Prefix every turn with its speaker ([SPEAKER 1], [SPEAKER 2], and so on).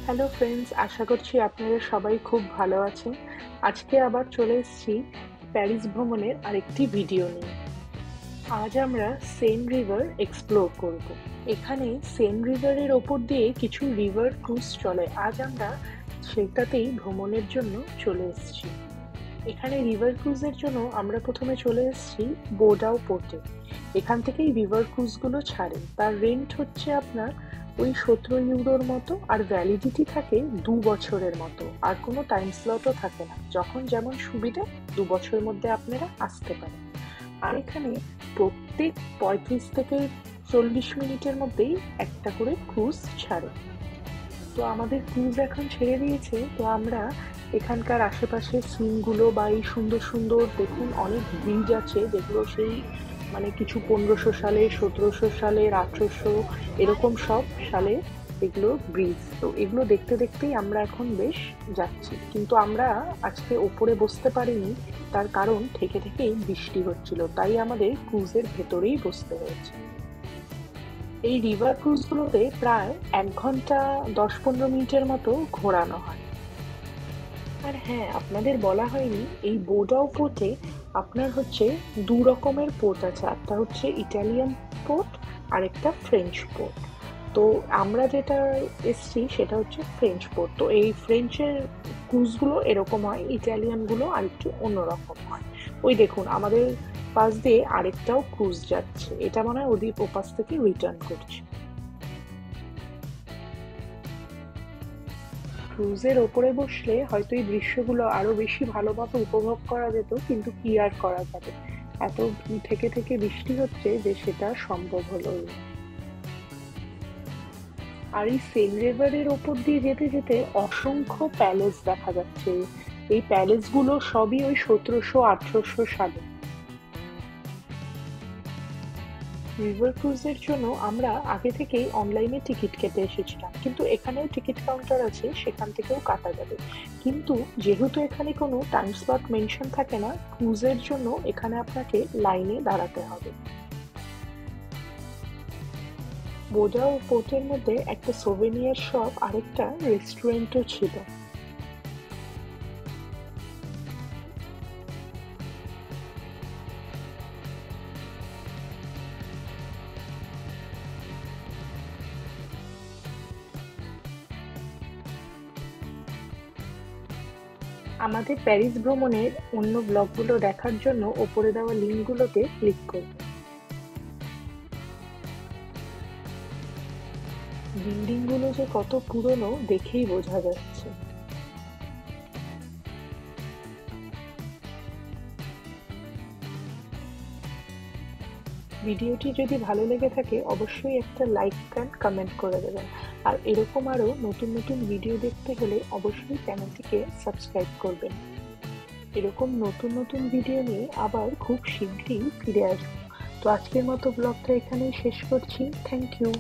[SPEAKER 1] Hello friends, আশা করছি আপনারা সবাই খুব ভালো আছেন। আজকে আবার চলে এসেছি প্যারিস ভ্রমণের আরেকটি ভিডিও নিয়ে। আজ আমরা সেন রিভার এক্সপ্লোর করব। এখানে সেন রিভারের ওপর দিয়ে কিছু রিভার ক্রুজ চলে। আজ আমরা সেটাতেই ভ্রমণের জন্য চলে এসেছি। এখানে রিভার ক্রুজের জন্য আমরা প্রথমে চলে এসেছি বোর্ডাও পোর্টে। এখান থেকেই রিভার ক্রুজগুলো ছাড়ে। তার রেন্ট হচ্ছে আপনার ওই 17 ইউরোর মতো, আর ভ্যালিডিটি থাকে 2 বছরের মতো, আর কোনো টাইম স্লটও থাকে না। যখন যেমন সুবিধে 2 বছরের মধ্যে আপনারা আসতে পারেন। আর এখানে প্রত্যেক 35 থেকে 40 মিনিটের মধ্যেই একটা করে ক্রুজ ছাড়ে। তো আমাদের ক্রুজ এখন ছেড়ে দিয়েছে। তো আমরা এখানকার আশেপাশে সিনগুলো বা এই সুন্দর সুন্দর দেখুন, অনেক ব্রিজ আছে যেগুলো সেই কিছু 1500 সালে, 1700 সালের, 1800 এরকম সব সালে এগুলো ব্রিজ। তো এগুলো দেখতে দেখতেই আমরা এখন বেশ যাচ্ছি, কিন্তু আমরা আজকে ওপরে বসতে পারিনি। তার কারণ থেকে থেকেই বৃষ্টি হচ্ছিল, তাই আমাদের ক্রুজের ভেতরেই বসতে হয়েছে। এই রিভার ক্রুজগুলোতে প্রায় 1 ঘন্টা 10-15 মিনিটের মতো ঘোরানো হয়। আর হ্যাঁ, আপনাদের বলা হয়নি, এই বোর্ডাও পোর্টে আপনার হচ্ছে 2 রকমের পোর্ট আছে। একটা হচ্ছে ইটালিয়ান পোর্ট আর একটা ফ্রেঞ্চ পোর্ট। তো আমরা যেটা এসছি সেটা হচ্ছে ফ্রেঞ্চ পোর্ট। তো এই ফ্রেঞ্চের ক্রুজগুলো এরকম হয়, ইটালিয়ানগুলো আর একটু অন্যরকম হয়। ওই দেখুন, আমাদের পাশ দিয়ে আরেকটাও ক্রুজ যাচ্ছে, এটা মনে হয় ওদিক ওপাশ থেকে রিটার্ন করছে। ক্রুজের ওপরে বসলে হয়তো এই দৃশ্যগুলো আরো বেশি ভালোভাবে উপভোগ করা যেত, কিন্তু কি আর করা যাবে, এত থেকে থেকে বৃষ্টি হচ্ছে যে সেটা সম্ভব হলো না। আর এই সেন রিভারের ওপর দিয়ে যেতে যেতে অসংখ্য প্যালেস দেখা যাচ্ছে। এই প্যালেসগুলো সবই ওই 1700-1800 সালে। রিভার ক্রুজের জন্য আমরা আগে থেকেই অনলাইনে টিকিট কেটে এসেছিলাম, কিন্তু এখানেও টিকিট কাউন্টার আছে, সেখান থেকেও কাটা যাবে। কিন্তু যেহেতু এখানে কোনো টাইম স্লট মেনশন থাকে না, ক্রুজের জন্য এখানে আপনাকে লাইনে দাঁড়াতে হবে। বোর্ডাও পোর্টের মধ্যে একটা সোভেনিয়ার শপ আর একটা রেস্টুরেন্টও ছিল। আমাদের প্যারিস ভ্রমণের অন্য ব্লগগুলো দেখার জন্য ওপরে দেওয়া লিঙ্কগুলোতে ক্লিক করুন। বিল্ডিংগুলো যে কত পুরনো দেখেই বোঝা যাচ্ছে। ভিডিওটি যদি ভালো লেগে থাকে অবশ্যই একটা লাইক অ্যান্ড কমেন্ট করে দেবেন। আর এরকম আরো নতুন নতুন ভিডিও দেখতে হলে অবশ্যই চ্যানেলটিকে সাবস্ক্রাইব করবেন। এরকম নতুন নতুন ভিডিও নিয়ে আবার খুব শীঘ্রই ফিরে আসবো। তো আজকের মতো ব্লগটা এখানেই শেষ করছি। Thank you.